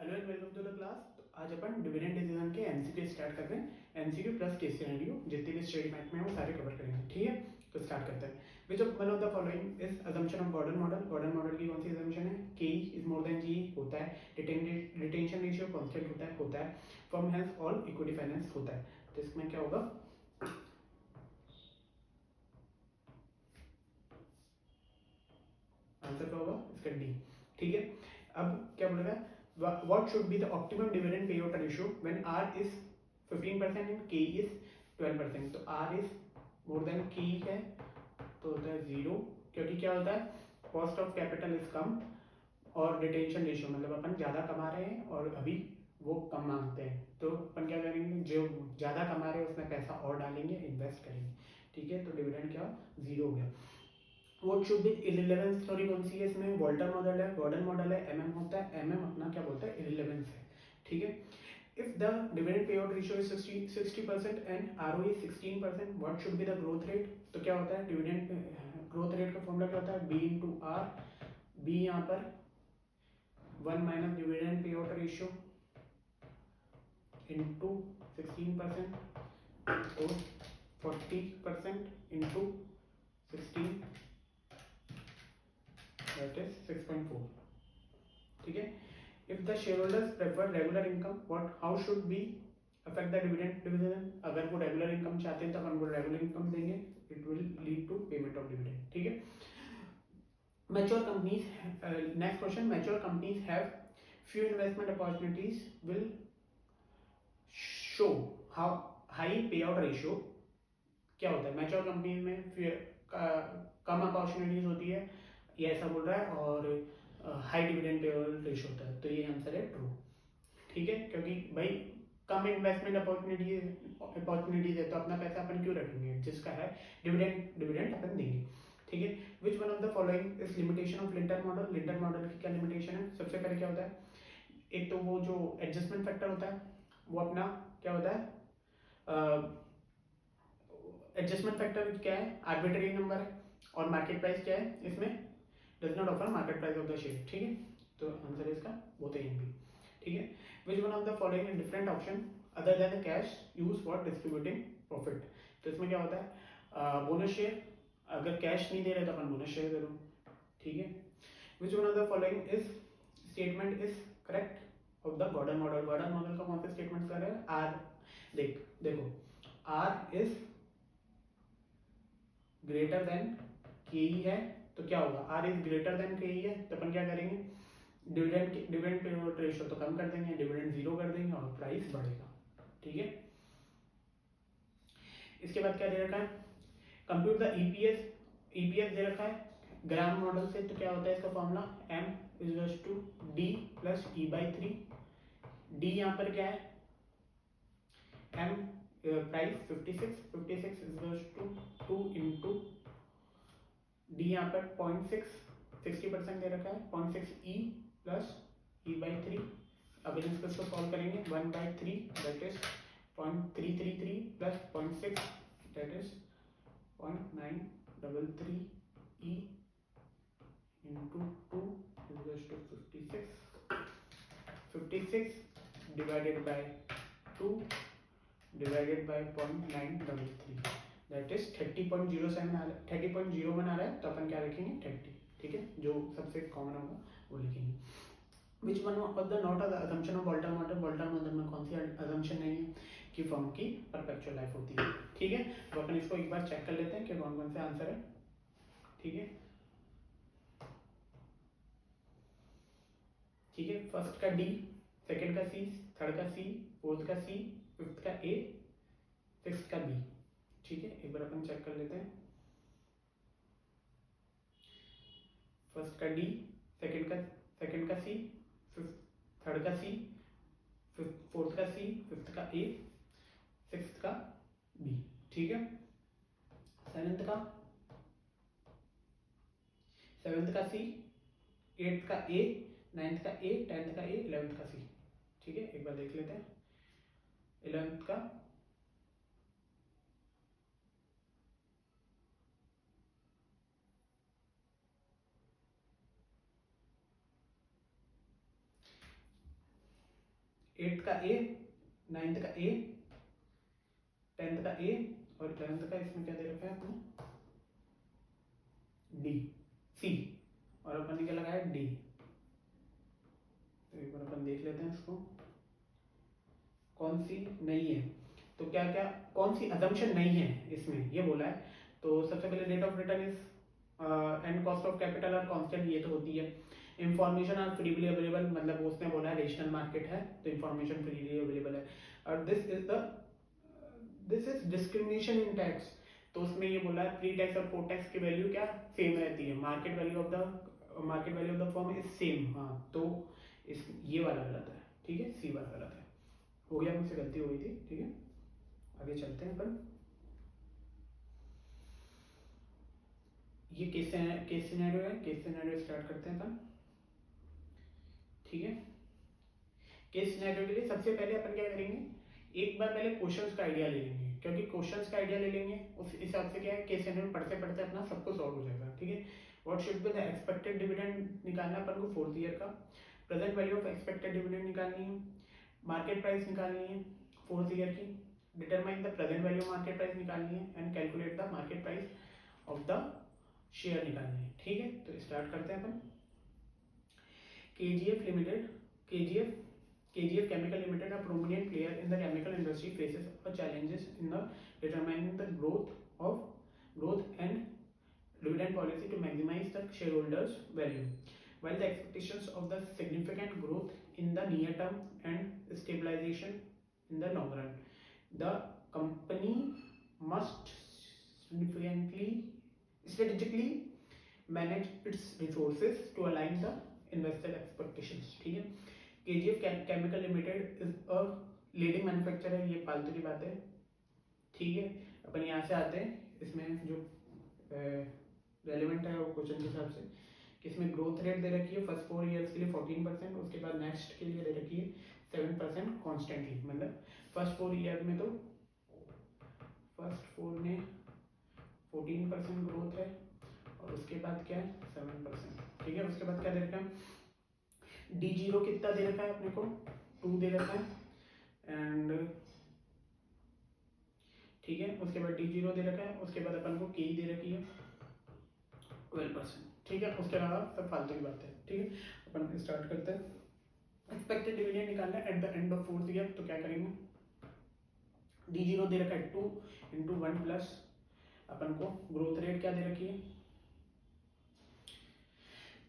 Hello and welcome to the class. तो आज अपन डिविडेंड डिसीजन के एमसीक्यू स्टार्ट करते हैं। एमसीक्यू प्लस केस सिनेरियो जितने भी स्टडी मैथ में वो सारे कवर करेंगे, ठीक है। तो स्टार्ट करते हैं। Which of one of the following is assumption of Gordon model. Gordon model की कौन सी अजम्पशन है? के इज मोर देन जी होता है, रिटेंशन रेशियो कांस्टेंट होता है firm has all equity finance होता है। तो इसमें क्या होगा? आंसर क्या होगा इसका? डी, ठीक है। अब क्या बोल रहा है? what should be the optimum dividend payout ratio when R is 15% and K is 12%। तो R is more than K है तो होता है 0, क्योंकि क्या होता है? Cost of capital is come और रिटेंशन रेशियो मतलब अपन ज़्यादा कमा रहे हैं और अभी वो कम मांगते हैं, तो अपन क्या करेंगे? जो ज़्यादा कमा रहे हैं उसमें पैसा और डालेंगे, इन्वेस्ट करेंगे, ठीक है। तो डिविडेंड क्या? 0 हो गया। वोट शुड बी इररिलेवेंस थ्योरी कौन सी है इसमें? वॉल्टर मॉडल है, गॉर्डन मॉडल है, एमएम होता है। एमएम अपना क्या बोलता है? इररिलेवेंस है, ठीक है। If the dividend pay out ratio is 60% and ROE 16%, what should be the growth rate? तो क्या होता है डिविडेंड ग्रोथ रेट का फॉर्मूला? क्या होता है? B into are. बी यहाँ पर 1 minus dividend pay out ratio into 16% और 40% इंटू 16, that is 6.4, ठीक है। If the shareholders prefer regular income, what how should be affect the dividend division? अगर वो रेगुलर इनकम चाहते हैं तो अपन को रेगुलर इनकम देंगे, it will lead to payment of dividend, ठीक है। Mature companies, next question, mature companies have few investment opportunities will show how high payout ratio। क्या होता है मैच्योर कंपनी में? कम अपॉर्चुनिटीज होती है, ये ऐसा बोल रहा है, और हाई डिविडेंड पेयोल रेशियो होता है। तो ये आंसर है ट्रू, ठीक है। क्योंकि भाई कम इन्वेस्टमेंट अपॉर्चुनिटीज है तो अपना पैसा अपन क्यों रखेंगे? जिसका है डिविडेंड डिविडेंड अपन देंगे, ठीक है। Which one of the following is limitation of lintel model? Lintel model की क्या लिमिटेशन है? सबसे पहले क्या होता है? एक तो वो जो एडजस्टमेंट फैक्टर होता है वो अपना क्या होता है? एडजस्टमेंट फैक्टर क्या है? आर्बिट्रेरी नंबर है। और मार्केट प्राइस क्या है इसमें? Does not offer market price of the share, ठीक है। तो आंसर है इसका बोथ ए एंड बी, ठीक है। Which one of the following is different option other than cash use for distributing profit? तो इसमें क्या होता है? Bonus share. अगर कैश नहीं दे रहे तो अपन बोनस शेयर दे दो, ठीक है। Which one of the following is statement is correct of the Gordon model? Gordon model का कौन सा स्टेटमेंट कर रहे हैं? आर, देखो आर इज ग्रेटर देन के ई है तो क्या होगा? आर इज ग्रेटर देन के ई है तो अपन क्या करेंगे? डिविडेंड पेयोut रेशियो तो कम कर देंगे, डिविडेंड 0 कर देंगे और प्राइस बढ़ेगा, ठीक है। इसके बाद क्या दे रखा है? Compute the EPS. ईपीएस दे रखा है ग्राम मॉडल से, तो क्या होता है इसका formula? M is to D plus E by 3। D यहाँ पर क्या है? M price 56 is to 2 into D यहाँ पर 0.6, 60% दे रखा है 0.6 ई प्लस ई बाई 3। अब इसको सॉल्व करेंगे 1/3 that is 0.333 plus 0.6 that is 0.933 E into 2 is to 56 divided by 2 divided by 0.933 that is 30.01 आ रहा है। तो अपन क्या लिखेंगे? 30, ठीक है। जो सबसे कॉमन होगा वो लिखेंगे। विच one of the not assumption of Walter model? Walter model में कौन सी अजम्पशन नहीं है कि फर्म की परपेचुअल लाइफ होती है, ठीक है। तो अपन इसको एक बार चेक कर लेते हैं कि कौन कौन से आंसर है, ठीक है। ठीक है, फर्स्ट का डी, सेकंड का सी, थर्ड का सी, फोर्थ का सी, फिफ्थ का ए, सिक्स्थ का बी, ठीक है। एक बार अपन चेक कर लेते हैं। फर्स्ट का डी, सेकंड का सी, थर्ड का सी, फोर्थ का सी, फिफ्थ का ए, सिक्स्थ का बी, ठीक है। सेवेंथ का सी, एट्थ का ए, नाइन्थ का ए, टेंथ का ए, इलेवेंथ का सी, ठीक है। एक बार देख लेते हैं। इलेवेंथ का 8th का ए, 9th का ए, 10th का ए और 11th का इसमें क्या दे रखा है अपने डी, सी और अपन ने क्या लगाया डी। तो एक बार अपन देख लेते हैं इसको कौन सी नहीं है, तो क्या क्या कौन सी अजम्पशन नहीं है इसमें ये बोला है। तो सबसे पहले rate of return is and cost of capital R constant, ये तो होती है। इंफॉर्मेशन आर फ्रीली अवेलेबल, मतलब उसने बोला है रेशनल मार्केट है तो इंफॉर्मेशन फ्रीली अवेलेबल है। और this is discrimination in tax, तो उसमें ये बोला है प्री टैक्स और पोस्ट टैक्स की वैल्यू क्या सेम रहती है, market value of the firm is same. हाँ तो इस ये वाला गलत है, ठीक है, सी वाला गलत है, हो गया, मुझसे गलती हो गई थी, ठीक है। आगे चलते हैं अपन, ये केस सिनेरियो है, केस सिनेरियो स्टार्ट करते हैं अपन, ठीक है। केस सिनेरियो के लिए सबसे पहले अपन क्या करेंगे, एक बार पहले क्वेश्चंस का आइडिया ले लेंगे, क्योंकि क्वेश्चंस का आइडिया ले लेंगे उस हिसाब से क्या है केस सिनेरियो पढ़ते पढ़ते अपना सब कुछ सॉल्व हो जाएगा, ठीक है। What should be the expected dividend निकालना अपन को 4th ईयर का, present value of expected dividend निकालनी है, मार्केट प्राइस निकालनी है 4th ईयर की, determine the present value market price निकालनी है and calculate the market price of the share निकालनी है, ठीक है। तो स्टार्ट करते हैं अपन। KGF Limited, KGF Chemical Limited, a prominent player in the chemical industry, faces a challenges in the determining the growth and dividend policy to maximize the shareholders' value. While the expectations of the significant growth in the near term and stabilization in the long run, the company must strategically manage its resources to align the investor expectations, ठीक है। KGF Chemical Limited is a leading manufacturer, ये फालतू की बात है, ठीक है। अपन यहाँ से आते हैं, इसमें जो रेलिवेंट है वो क्वेश्चन के हिसाब से कि इसमें ग्रोथ रेट दे रखी है फर्स्ट 4 ईयर्स के लिए 14%, उसके बाद नेक्स्ट के लिए दे रखी है 7% कॉन्स्टेंटली, मतलब फर्स्ट 4 ईयर में तो फर्स्ट 4 में 14% ग्रोथ है और उसके बाद क्या है 7%, ठीक है। उसके बाद क्या दे रखा है D0 कितना दे रखा है अपने को 2 दे रखा है एंड ठीक है। उसके बाद D0 दे रखा है, उसके बाद अपन को K दे रखी है 12%, ठीक है। उसके अलावा सब फालतू की बात है, ठीक है। अपन स्टार्ट करते हैं। एक्सपेक्टेड डिविडेंड निकालना है at the end of 4th year, तो क्या करेंगे D0 दे रखा है 2 × 1 प्लस अपन को ग्रोथ रेट क्या दे रखी है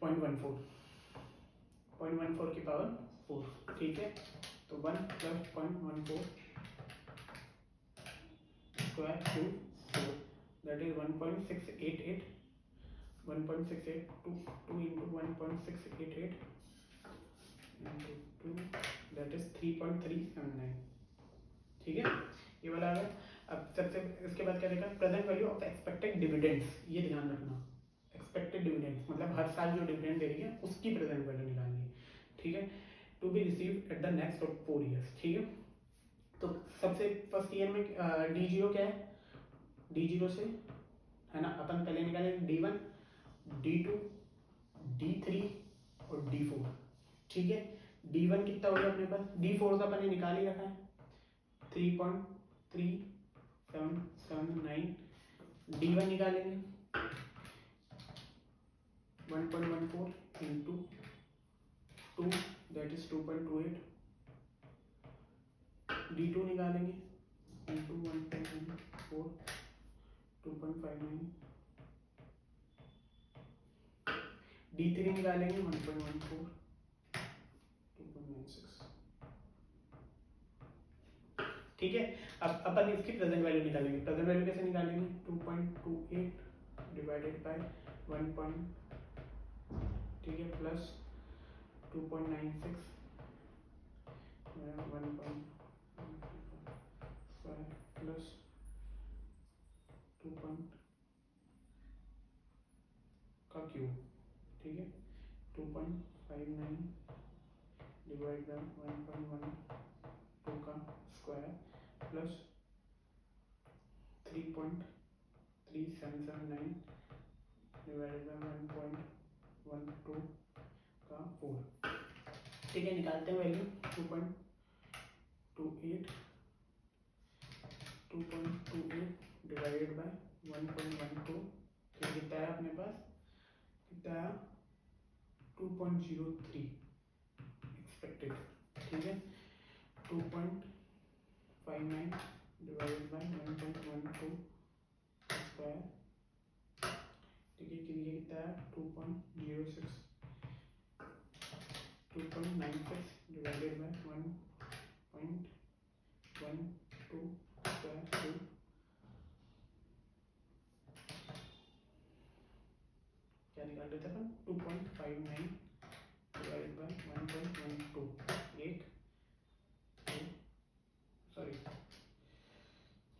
0.14 की पावर 4, ठीक है। तो 1 + 0.14 square to 4, that is 1.688, 1.682 × 1.688 × 2 that is 3.379, ठीक है। ये वाला आ गया। अब सबसे इसके बाद क्या देखा present value of expected dividends, ये ध्यान रखना, एक्सपेक्टेड डिविडेंड मतलब हर साल जो डिविडेंड दे रही है उसकी प्रेजेंट वैल्यू निकालनी है, ठीक है। To be receive at the next 4 years, ठीक है। तो सबसे फर्स्ट ईयर में D0 क्या है, D0 से है ना अपन पहले निकालेंगे D1, D2, D3 और D4, ठीक है। D1 कितना हो गया अपने पास, D4 का अपन ने निकाल ही रखा है 3.3779, D1 निकालेंगे 1.14 into 2 that is 2.28, D2 निकालेंगे into 1.14 2.59, D3 निकालेंगे 1.14 2.96, ठीक है। अब अपन इसकी प्रेजेंट वैल्यू निकालेंगे, प्रेजेंट वैल्यू कैसे निकालेंगे 2.28 डिवाइडेड बाय 1. ठीक है प्लस 2.96 प्लस 2 का क्यूब, ठीक है 2.59 डिवाइड बाय 1.12 का स्क्वायर प्लस 3.3779 डिवाइडेड बाय 1.12 का 4, ठीक है। निकालते हैं वैल्यू 2. 2.28 डिवाइडेड बाय 1.12 कितना है अपने पास, कितना है 2.03 एक्सपेक्टेड, ठीक है। 2.59 डिवाइडेड बाय 1.12 स्क्वायर, ठीक है, कितना है 2.06, 2.96 डिवाइडेड बाय 1.12 स्क्वायर, क्या निकाल लेते हैं अपन, 2.59 divided by 1.12 8 sorry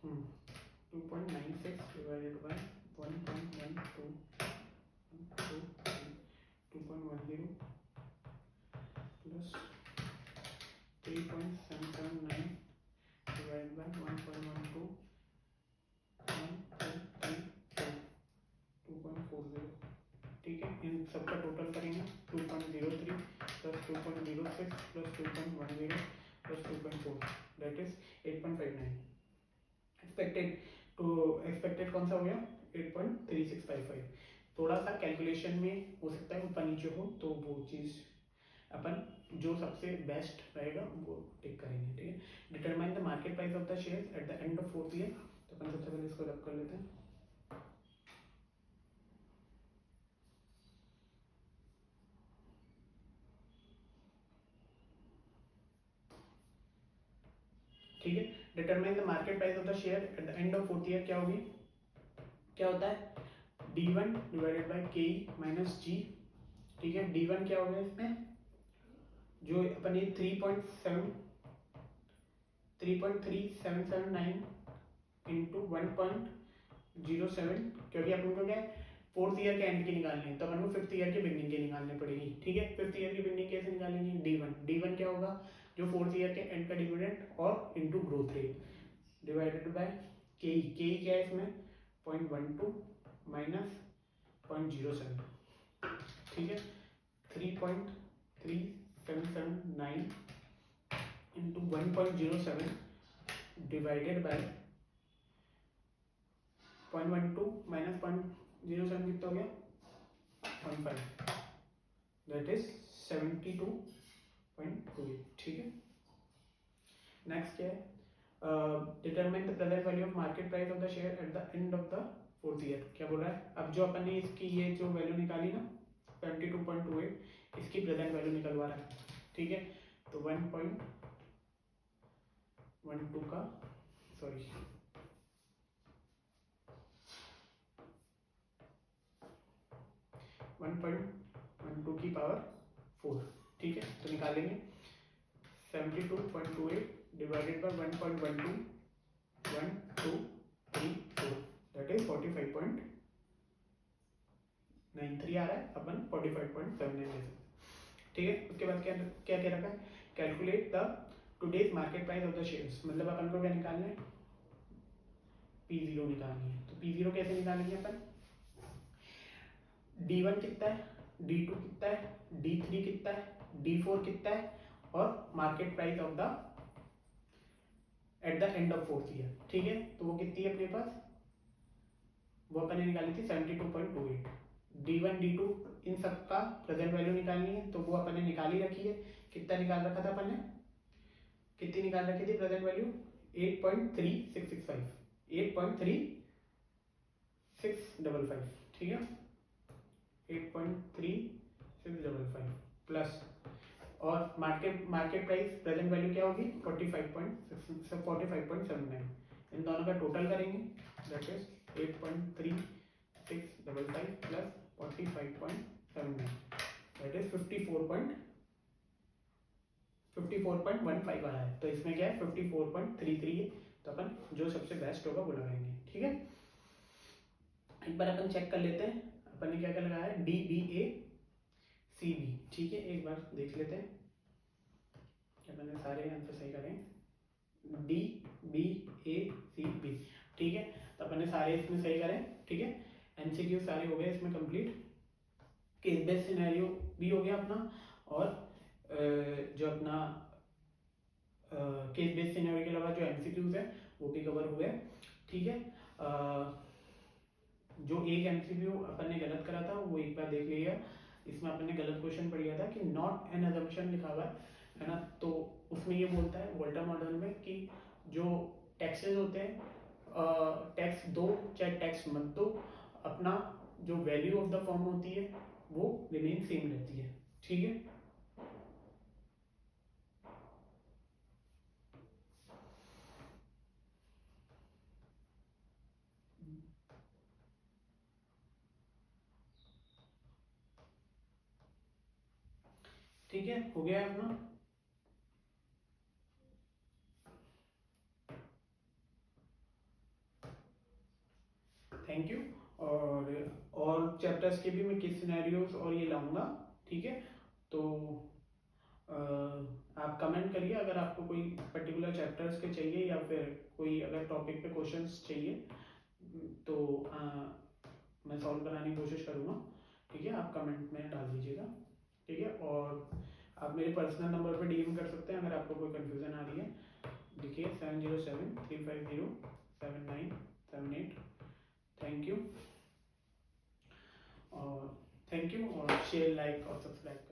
2.96 divided by 1.12 2.10 plus 3.779 divided by 1.12 2.40, ठीक है। इन सबका टोटल करेंगे 2.03 plus 2.06 plus 2.10 plus 2.4 that is 8.59। Expected कौन सा हो गया 8.3655। थोड़ा सा कैलकुलेशन में हो सकता है ऊपर नीचे हो, तो वो चीज़ अपन जो सबसे बेस्ट रहेगा वो टिक करेंगे, ठीक है। Determine the market price of the share at the end of 4th year, तो अपन सबसे पहले इसको रब कर लेते हैं। ठीक है, determine the market price of the share at the end of 4th year क्या होगी, क्या होता है D1 divided by KE minus G, ठीक है। D1 क्या होगा इसमें, जो अपन ये 3.3779 इंटू 1.07, क्योंकि अपन को क्या है 4th ईयर के एंड की निकालनी है, तो अपन को 5th ईयर की बिगनिंग की निकालनी पड़ेगी, ठीक है। 5th ईयर की बिगनिंग कैसे निकालेंगे, D1 क्या होगा, जो 4th ईयर के एंड का डिविडेंड और into growth rate divided by KE क्या है इसमें 0.12 माइनस 0.07, ठीक है। 3.3779 इंटू 1.07 डिवाइडेड बाय 0.12 माइनस 0.07 कितना हो गया 0.5, दैट इज 72.28, ठीक है। नेक्स्ट क्या है, determine the present value of market price of the share at the end of the 4th year, क्या बोल रहा है। अब जो अपन ने इसकी ये जो वैल्यू निकाली ना 72.28, इसकी प्रेजेंट वैल्यू निकलवा रहा है, ठीक है। तो 1.12 का सॉरी 1.12 की पावर 4, ठीक है। तो निकालेंगे 72.28 डिवाइडेड बाय 1.12 1234, दैट इज 45.93 आ रहा है, अपन 45.79 ले सकते, ठीक है। उसके बाद क्या क्या कह रखा है, calculate the today's market price of the shares, मतलब अपन को क्या निकालना है P0 निकालनी है। तो P0 कैसे निकालेंगे अपन, D1 कितना है, D2 कितना है, D3 कितना है, D4 कितना है, और market price of the at the end of 4th year, ठीक है। तो वो कितनी है अपने पास, वो अपन ने निकाली थी 72.28। D1 D2 इन सब का प्रेजेंट वैल्यू निकालनी है, तो वो अपन ने निकाल ही रखी है। कितना निकाल रखा था अपन ने, कितनी निकाल रखी थी प्रेजेंट वैल्यू 8.3665, 8.3655, ठीक है। 8.3655 प्लस और मार्केट प्राइस प्रेजेंट वैल्यू क्या होगी 45.79, इन दोनों का टोटल करेंगे, that is 8.3655 plus 45.79, that is 54.15 आ रहा है। तो इसमें क्या है 54.33 है, तो अपन जो सबसे बेस्ट होगा वो लगाएंगे, ठीक है। एक बार अपन चेक कर लेते हैं, अपन ने क्या क्या लगाया है DBACB, ठीक है। एक बार देख लेते हैं, अपन ने सारे आंसर सही करें, DBACB, ठीक है। तो अपन ने सारे इसमें सही करें, ठीक है। MCQ सारे हो गए इसमें कंप्लीट, केस बेस्ड सिनेरियो भी हो गया अपना, और जो अपना केस बेस्ड सिनेरियो के अलावा जो एमसीक्यूज है वो भी कवर हुए, ठीक है। जो एक एमसीक्यू अपन ने गलत करा था वो एक बार देख लिया, इसमें अपन ने गलत क्वेश्चन पढ़ लिया था कि नॉट एन अजम्पशन लिखा हुआ है ना, तो उसमें ये बोलता है वोल्टा मॉडल में कि जो टैक्सेस होते हैं, टैक्स दो चाहे टैक्स मत दो, अपना जो वैल्यू ऑफ द फर्म होती है वो रिमेन सेम रहती है, ठीक है। ठीक है, हो गया अपना। Thank you. और चैप्टर्स के भी मैं किस सिनेरियोस और ये लाऊंगा, ठीक है। तो आप कमेंट करिए अगर आपको कोई पर्टिकुलर चैप्टर्स के चाहिए या फिर कोई अगर टॉपिक पे क्वेश्चंस चाहिए, तो मैं सॉल्व कराने की कोशिश करूँगा, ठीक है। आप कमेंट में डाल दीजिएगा, ठीक है। और आप मेरे पर्सनल नंबर पर डीएम कर सकते हैं अगर आपको कोई कंफ्यूजन आ रही है। देखिए 7073507978। Thank you. और थैंक यू, और शेयर, लाइक और सब्सक्राइब।